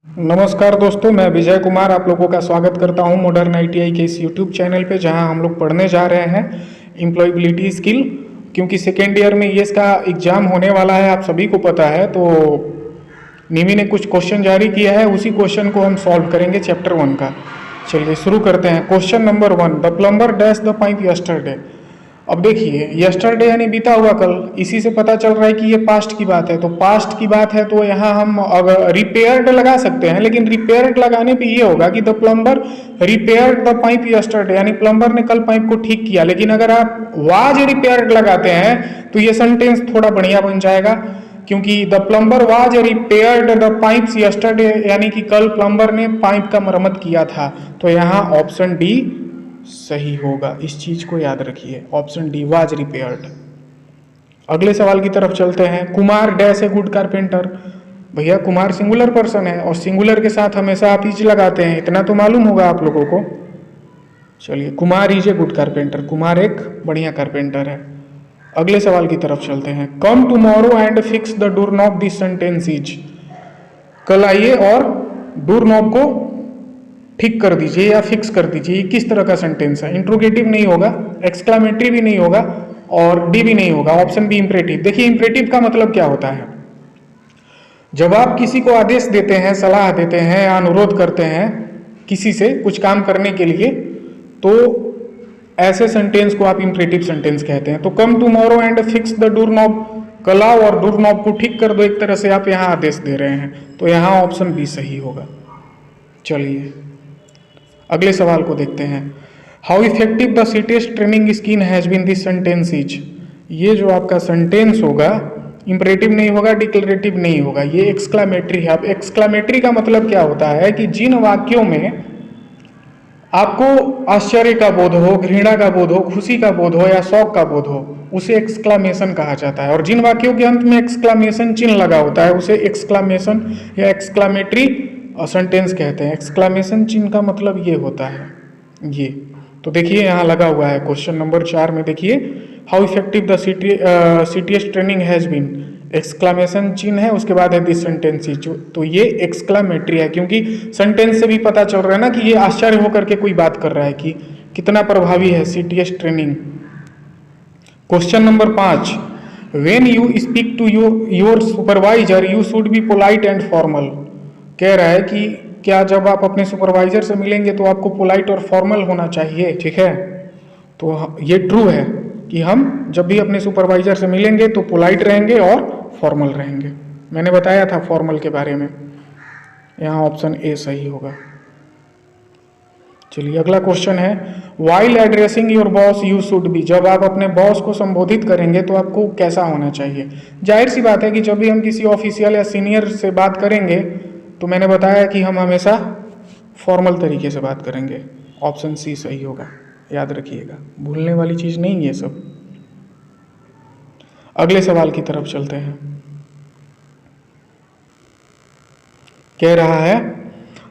नमस्कार दोस्तों, मैं विजय कुमार आप लोगों का स्वागत करता हूं मॉडर्न आईटीआई के इस यूट्यूब चैनल पे, जहां हम लोग पढ़ने जा रहे हैं एम्प्लॉयबिलिटी स्किल। क्योंकि सेकेंड ईयर में ये इसका एग्ज़ाम होने वाला है, आप सभी को पता है। तो निमी ने कुछ क्वेश्चन जारी किया है, उसी क्वेश्चन को हम सॉल्व करेंगे चैप्टर 1 का। चलिए शुरू करते हैं। Question number 1, the plumber dash the pipe yesterday. अब देखिए, यस्टरडे यानी बीता हुआ कल, इसी से पता चल रहा है कि ये पास्ट की बात है। तो पास्ट की बात है तो यहाँ हम अगर रिपेयर्ड लगा सकते हैं, लेकिन रिपेयर्ड लगाने पे ये होगा कि the plumber repaired the pipe yesterday, यानी प्लम्बर ने कल पाइप को ठीक किया। लेकिन अगर आप वाज रिपेयर्ड लगाते हैं तो ये सेंटेंस थोड़ा बढ़िया बन जाएगा, क्योंकि the plumber was repaired the pipes yesterday, यानी कि कल प्लम्बर ने पाइप का मरम्मत किया था। तो यहाँ ऑप्शन डी सही होगा, इस चीज को याद रखिए, ऑप्शन डी वाज रिपेयर्ड। अगले सवाल की तरफ चलते हैं। Kumar dash a good carpenter. भैया कुमार सिंगुलर पर्सन है और सिंगुलर के साथ हमेशा आप इज लगाते हैं, इतना तो मालूम होगा आप लोगों को। चलिए, Kumar is a good carpenter, Kumar एक बढ़िया कारपेंटर है। अगले सवाल की तरफ चलते हैं। Come tomorrow and fix the door knob, this sentence is. कल आइए और डोर नॉब को ठीक कर दीजिए या फिक्स कर दीजिए, किस तरह का सेंटेंस है? इंट्रोगेटिव नहीं होगा, एक्सक्लामेटरी भी नहीं होगा और डी भी नहीं होगा, ऑप्शन बी इंपरेटिव। देखिए, इंपरेटिव का मतलब क्या होता है? जब आप किसी को आदेश देते हैं, सलाह देते हैं या अनुरोध करते हैं किसी से कुछ काम करने के लिए, तो ऐसे सेंटेंस को आप इंपरेटिव सेंटेंस कहते हैं। तो come tomorrow and fix the door knob, कल आओ और डोर नॉब को ठीक कर दो, एक तरह से आप यहाँ आदेश दे रहे हैं। तो यहाँ ऑप्शन बी सही होगा। चलिए अगले सवाल को देखते हैं। How effective the CTS training scheme has been, this sentence is. ये जो आपका सेंटेंस होगा, इंपरेटिव नहीं होगा, डिक्लेरेटिव नहीं होगा, ये एक्सक्लामेटरी है। अब एक्सक्लामेटरी का मतलब क्या होता है कि जिन वाक्यों में आपको आश्चर्य का बोध हो, घृणा का बोध हो, खुशी का बोध हो या शौक का बोध हो, उसे एक्सक्लामेशन कहा जाता है। और जिन वाक्यों के अंत में एक्सक्लामेशन चिन्ह लगा होता है, उसे एक्सक्लामेशन या एक्सक्लामेटरी सेंटेंस कहते हैं। एक्सक्लामेशन चिन्ह का मतलब ये होता है, ये तो देखिए यहाँ लगा हुआ है क्वेश्चन नंबर 4 में। देखिए, how effective the CTS training has been, exclamation चिन्ह है, उसके बाद है दिस सेंटेंस इज। तो ये एक्सक्लामेटरी है, क्योंकि सेंटेंस से भी पता चल रहा है ना कि ये आश्चर्य होकर के कोई बात कर रहा है कि कितना प्रभावी है CTS training. Question number 5, when you speak to your supervisor you should be polite and formal. कह रहा है कि क्या जब आप अपने सुपरवाइजर से मिलेंगे तो आपको पोलाइट और फॉर्मल होना चाहिए, ठीक है? तो ये ट्रू है कि हम जब भी अपने सुपरवाइजर से मिलेंगे तो पोलाइट रहेंगे और फॉर्मल रहेंगे। मैंने बताया था फॉर्मल के बारे में, यहाँ ऑप्शन ए सही होगा। चलिए अगला क्वेश्चन है। While addressing your boss you should B, जब आप अपने बॉस को संबोधित करेंगे तो आपको कैसा होना चाहिए? जाहिर सी बात है कि जब भी हम किसी ऑफिशियल या सीनियर से बात करेंगे तो मैंने बताया कि हम हमेशा फॉर्मल तरीके से बात करेंगे। ऑप्शन सी सही होगा, याद रखिएगा, भूलने वाली चीज़ नहीं ये सब। अगले सवाल की तरफ चलते हैं। कह रहा है,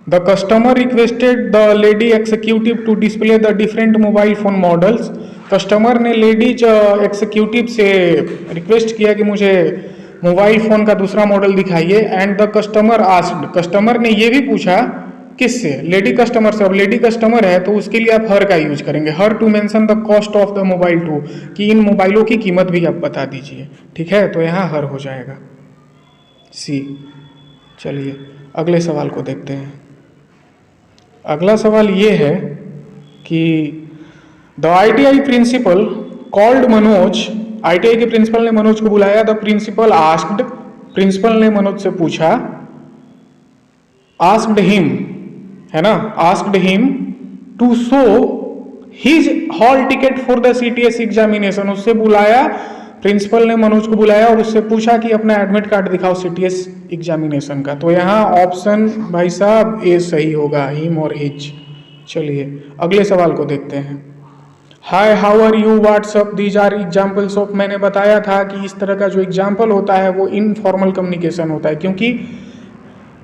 the customer requested the lady executive to display the different mobile phone models. Customer ने लेडीज एग्जीक्यूटिव से रिक्वेस्ट किया कि मुझे मोबाइल फोन का दूसरा मॉडल दिखाइए। And the customer asked, customer ने ये भी पूछा किससे? लेडी कस्टमर से। अब लेडी कस्टमर है तो उसके लिए आप हर का यूज करेंगे, her to mention the cost of the mobile too, कि इन मोबाइलों की कीमत भी आप बता दीजिए, ठीक है? तो यहाँ हर हो जाएगा, सी। चलिए अगले सवाल को देखते हैं। अगला सवाल ये है कि the ITI principal called Manoj, ITI के प्रिंसिपल ने मनोज को बुलाया। द प्रिंसिपल आस्क्ड, प्रिंसिपल ने मनोज से पूछा, आस्क्ड हिम, है ना, asked him to show his hall ticket for the CTS examination. उससे बुलाया, प्रिंसिपल ने मनोज को बुलाया और उससे पूछा कि अपना एडमिट कार्ड दिखाओ सीटीएस एग्जामिनेशन का। तो यहाँ ऑप्शन भाई साहब ए सही होगा, हिम और हिज। चलिए अगले सवाल को देखते हैं। Hi how are you what's up, these are examples of. मैंने बताया था कि इस तरह का जो एग्जाम्पल होता है वो इनफॉर्मल कम्युनिकेशन होता है, क्योंकि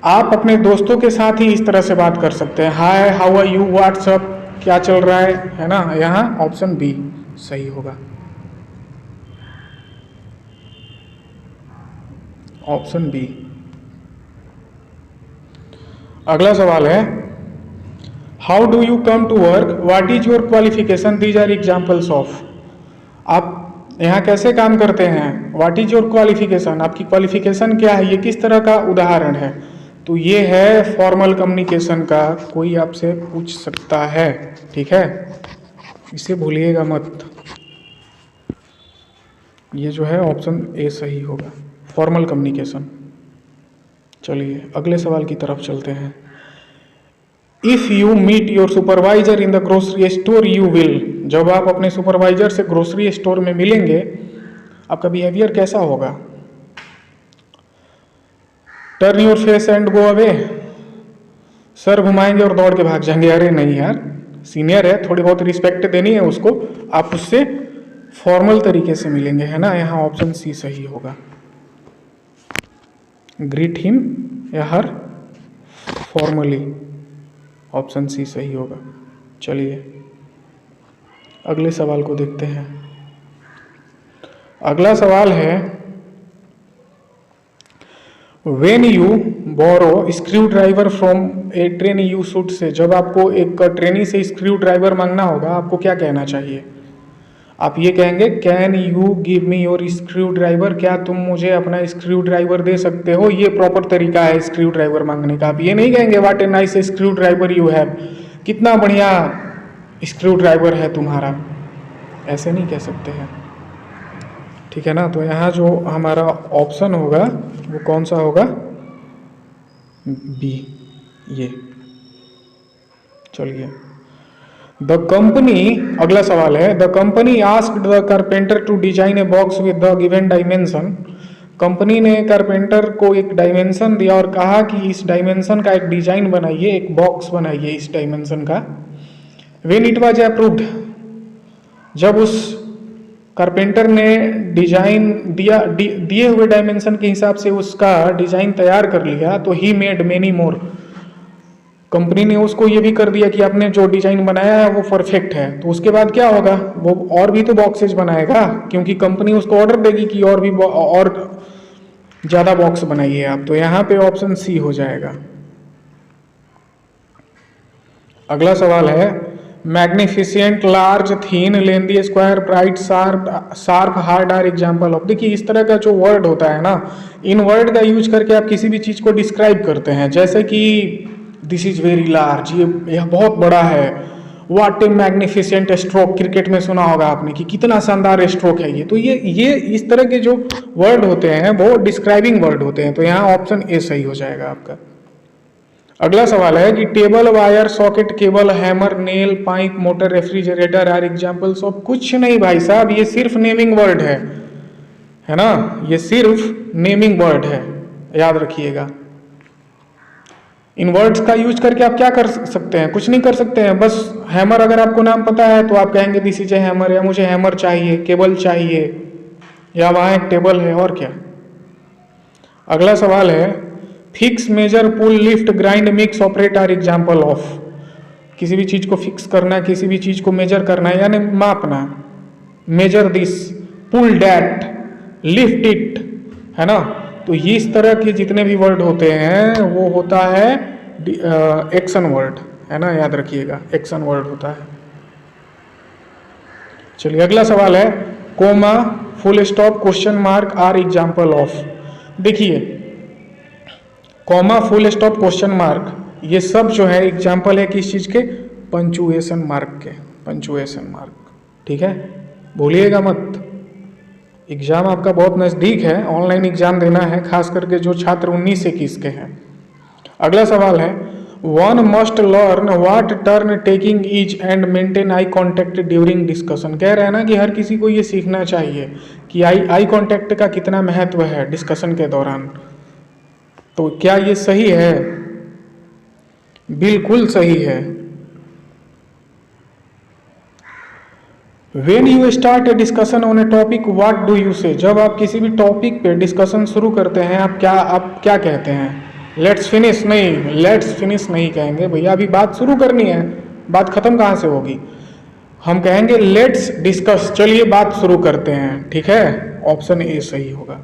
आप अपने दोस्तों के साथ ही इस तरह से बात कर सकते हैं। Hi how are you what's up, क्या चल रहा है ना? यहाँ ऑप्शन बी सही होगा, ऑप्शन बी। अगला सवाल है, how do you come to work, what is your qualification, these are examples of. आप यहाँ कैसे काम करते हैं, व्हाट इज योर क्वालिफिकेशन, आपकी क्वालिफिकेशन क्या है, ये किस तरह का उदाहरण है। तो ये है फॉर्मल कम्युनिकेशन का, कोई आपसे पूछ सकता है, ठीक है, इसे भूलिएगा मत। ये जो है ऑप्शन ए सही होगा, फॉर्मल कम्युनिकेशन। चलिए अगले सवाल की तरफ चलते हैं। If you meet your supervisor in the grocery store you will, जब आप अपने सुपरवाइजर से ग्रोसरी स्टोर में मिलेंगे आपका बिहेवियर कैसा होगा। Turn your face and go away, sir घुमाएंगे और दौड़ के भाग जाएंगे। अरे नहीं यार, सीनियर है, थोड़ी बहुत रिस्पेक्ट देनी है उसको, आप उससे फॉर्मल तरीके से मिलेंगे, है ना। यहाँ ऑप्शन सी सही होगा, ग्रीट हिम या हर फॉर्मली, ऑप्शन सी सही होगा। चलिए अगले सवाल को देखते हैं। अगला सवाल है, when you borrow screwdriver from a trainee you should say, जब आपको एक ट्रेनी से स्क्रू ड्राइवर मांगना होगा आपको क्या कहना चाहिए। आप ये कहेंगे, can you give me your screw driver, क्या तुम मुझे अपना स्क्रू ड्राइवर दे सकते हो। ये प्रॉपर तरीका है स्क्रू ड्राइवर मांगने का। आप ये नहीं कहेंगे what a nice screw driver you have, कितना बढ़िया स्क्रू ड्राइवर है तुम्हारा, ऐसे नहीं कह सकते हैं, ठीक है ना। तो यहाँ जो हमारा ऑप्शन होगा वो कौन सा होगा, बी, ये। चलिए द कंपनी, अगला सवाल है, the company asked the carpenter to design a box with the given dimension. Company ने कारपेंटर को एक डायमेंशन दिया और कहा कि इस डायमेंशन का एक डिजाइन बनाइए, एक बॉक्स बनाइए इस डायमेंशन का। व्हेन इट वाज अप्रूव्ड, जब उस कारपेंटर ने डिजाइन दिया, दिए हुए डायमेंशन के हिसाब से उसका डिजाइन तैयार कर लिया, तो he made many more, company ने उसको ये भी कर दिया कि आपने जो डिजाइन बनाया है वो परफेक्ट है। तो उसके बाद क्या होगा, वो और भी तो बॉक्सेज बनाएगा, क्योंकि कंपनी उसको ऑर्डर देगी कि और भी और ज्यादा बॉक्स बनाइए आप। तो यहाँ पे ऑप्शन सी हो जाएगा। अगला सवाल है, magnificent, large, thin, lengthy, square, bright, sharp, hard are example of. देखिए इस तरह का जो वर्ड होता है ना, इन वर्ड का यूज करके आप किसी भी चीज को डिस्क्राइब करते हैं। जैसे कि दिस इज वेरी लार्ज, यह बहुत बड़ा है। What A magnificent stroke, cricket में सुना होगा आपने कि कितना शानदार स्ट्रोक है ये। तो ये इस तरह के जो वर्ड होते हैं वो डिस्क्राइबिंग वर्ड होते हैं। तो यहाँ ऑप्शन ए सही हो जाएगा आपका। अगला सवाल है कि table, wire, socket, cable, hammer, nail, pipe, motor, refrigerator are examples of. कुछ नहीं भाई साहब, ये सिर्फ नेमिंग वर्ड है ना, ये सिर्फ नेमिंग वर्ड है, याद रखिएगा। इन वर्ड्स का यूज करके आप क्या कर सकते हैं, कुछ नहीं कर सकते हैं। बस हैमर अगर आपको नाम पता है तो आप कहेंगे दिस इज ए हैमर, या मुझे हैमर चाहिए, केबल चाहिए, या वहां एक टेबल है, और क्या। अगला सवाल है, fix, measure, pull, lift, grind, mix, operate are example of. किसी भी चीज को फिक्स करना, किसी भी चीज को मेजर करना यानी मापना, measure this, pull that, lift it, है ना। तो ये इस तरह के जितने भी वर्ड होते हैं वो होता है एक्शन वर्ड, है ना, याद रखिएगा, एक्शन वर्ड होता है। चलिए अगला सवाल है, comma, full stop, question mark are example of. देखिए comma, full stop, question mark, ये सब जो है एग्जाम्पल है किस चीज के, पंचुएशन मार्क के, पंचुएशन मार्क, ठीक है, भूलिएगा मत। एग्जाम आपका बहुत नज़दीक है, ऑनलाइन एग्जाम देना है, खास करके जो छात्र 19 से 21 के हैं। अगला सवाल है, one must learn what turn taking is and maintain eye contact during discussion. कह रहे हैं ना कि हर किसी को ये सीखना चाहिए कि आई कॉन्टैक्ट का कितना महत्व है डिस्कशन के दौरान। तो क्या ये सही है, बिल्कुल सही है। When you start a discussion on a topic, what do you say? जब आप किसी भी टॉपिक पे डिस्कशन शुरू करते हैं आप क्या कहते हैं, लेट्स फिनिश, नहीं, लेट्स फिनिश नहीं कहेंगे भैया, अभी बात शुरू करनी है, बात खत्म कहाँ से होगी। हम कहेंगे लेट्स डिस्कस, चलिए बात शुरू करते हैं, ठीक है, ऑप्शन ए सही होगा।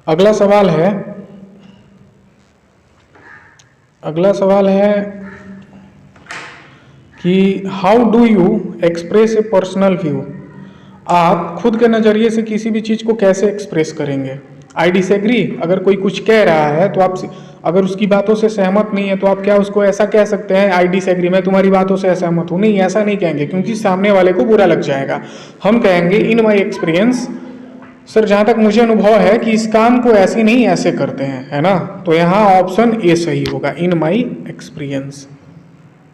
अगला सवाल है, अगला सवाल है कि how do you express A personal view. आप खुद के नज़रिए से किसी भी चीज़ को कैसे एक्सप्रेस करेंगे। आई डिसएग्री, अगर कोई कुछ कह रहा है तो आप अगर उसकी बातों से सहमत नहीं है तो आप क्या उसको ऐसा कह सकते हैं, आई डिसएग्री, मैं तुम्हारी बातों से असहमत हूँ। नहीं, ऐसा नहीं कहेंगे क्योंकि सामने वाले को बुरा लग जाएगा। हम कहेंगे इन माई एक्सपीरियंस, सर जहाँ तक मुझे अनुभव है कि इस काम को ऐसे नहीं ऐसे करते हैं, है ना। तो यहाँ ऑप्शन ए सही होगा, इन माई एक्सपीरियंस।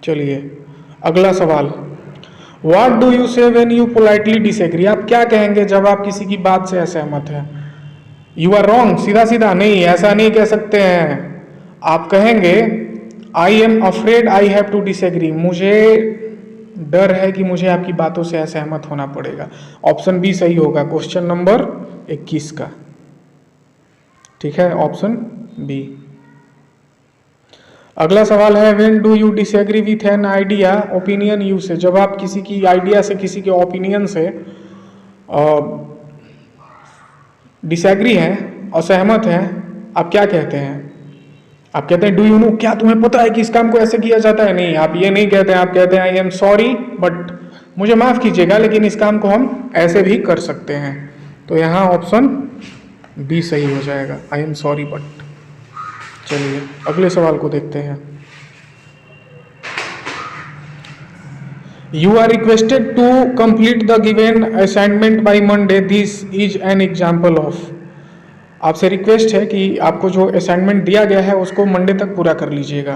चलिए अगला सवाल, व्हाट डू यू से व्हेन यू पोलाइटली डिसएग्री। आप क्या कहेंगे जब आप किसी की बात से असहमत हैं। यू आर रॉन्ग, सीधा सीधा, नहीं ऐसा नहीं कह सकते हैं। आप कहेंगे I am afraid I have to disagree, मुझे डर है कि मुझे आपकी बातों से असहमत होना पड़ेगा। ऑप्शन बी सही होगा, क्वेश्चन नंबर 21 का। ठीक है, ऑप्शन बी। अगला सवाल है when do you disagree with an idea opinion you से। जब आप किसी की आइडिया से, किसी के ओपिनियन से डिसएग्री हैं, असहमत हैं, आप क्या कहते हैं। आप कहते हैं डू यू नो, क्या तुम्हें पता है कि इस काम को ऐसे किया जाता है। नहीं, आप ये नहीं कहते हैं, आप कहते हैं आई एम सॉरी बट, मुझे माफ कीजिएगा लेकिन इस काम को हम ऐसे भी कर सकते हैं। तो यहाँ ऑप्शन बी सही हो जाएगा, आई एम सॉरी बट। चलिए अगले सवाल को देखते हैं। You are requested to complete the given assignment by Monday, this is an example of. आपसे रिक्वेस्ट है कि आपको जो असाइनमेंट दिया गया है उसको मंडे तक पूरा कर लीजिएगा।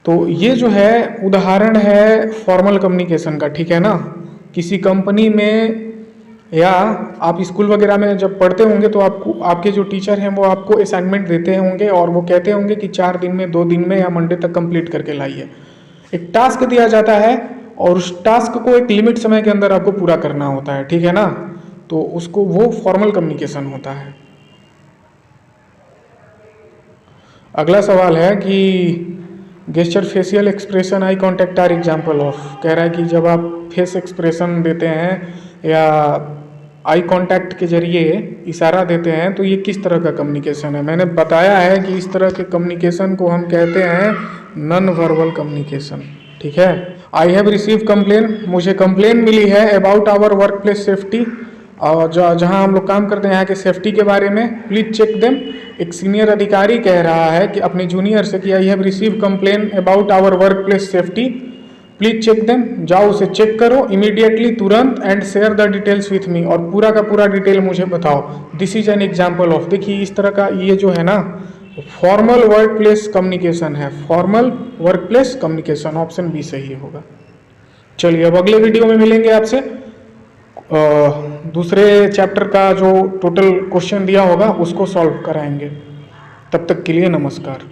तो ये जो है उदाहरण है फॉर्मल कम्युनिकेशन का, ठीक है ना। किसी कंपनी में या आप स्कूल वगैरह में जब पढ़ते होंगे तो आपको आपके जो टीचर हैं वो आपको असाइनमेंट देते होंगे और वो कहते होंगे कि 4 दिन में, 2 दिन में या मंडे तक कंप्लीट करके लाइए। एक टास्क दिया जाता है और उस टास्क को एक लिमिट समय के अंदर आपको पूरा करना होता है, ठीक है ना। तो उसको वो फॉर्मल कम्युनिकेशन होता है। अगला सवाल है कि gesture, facial expression, eye contact are example of. कह रहा है कि जब आप फेस एक्सप्रेशन देते हैं या आई कांटेक्ट के जरिए इशारा देते हैं तो ये किस तरह का कम्युनिकेशन है। मैंने बताया है कि इस तरह के कम्युनिकेशन को हम कहते हैं नॉन वर्बल कम्युनिकेशन, ठीक है। आई हैव रिसीव कंप्लेन, मुझे कंप्लेन मिली है about our work place safety, और जहाँ हम लोग काम करते हैं यहाँ के सेफ्टी के बारे में। प्लीज चेक देम, एक सीनियर अधिकारी कह रहा है कि अपने जूनियर से कि I have receive complain about our work place safety, please check them, जाओ उसे चेक करो इमीडिएटली, तुरंत, and share the details with me, और पूरा का पूरा डिटेल मुझे बताओ। This is an example of. देखिए इस तरह का ये जो है ना फॉर्मल वर्क प्लेस कम्युनिकेशन है, formal work place communication. Option B सही होगा। चलिए अब अगले वीडियो में मिलेंगे आपसे, दूसरे चैप्टर का जो टोटल क्वेश्चन दिया होगा उसको सॉल्व कराएंगे। तब तक के लिए नमस्कार।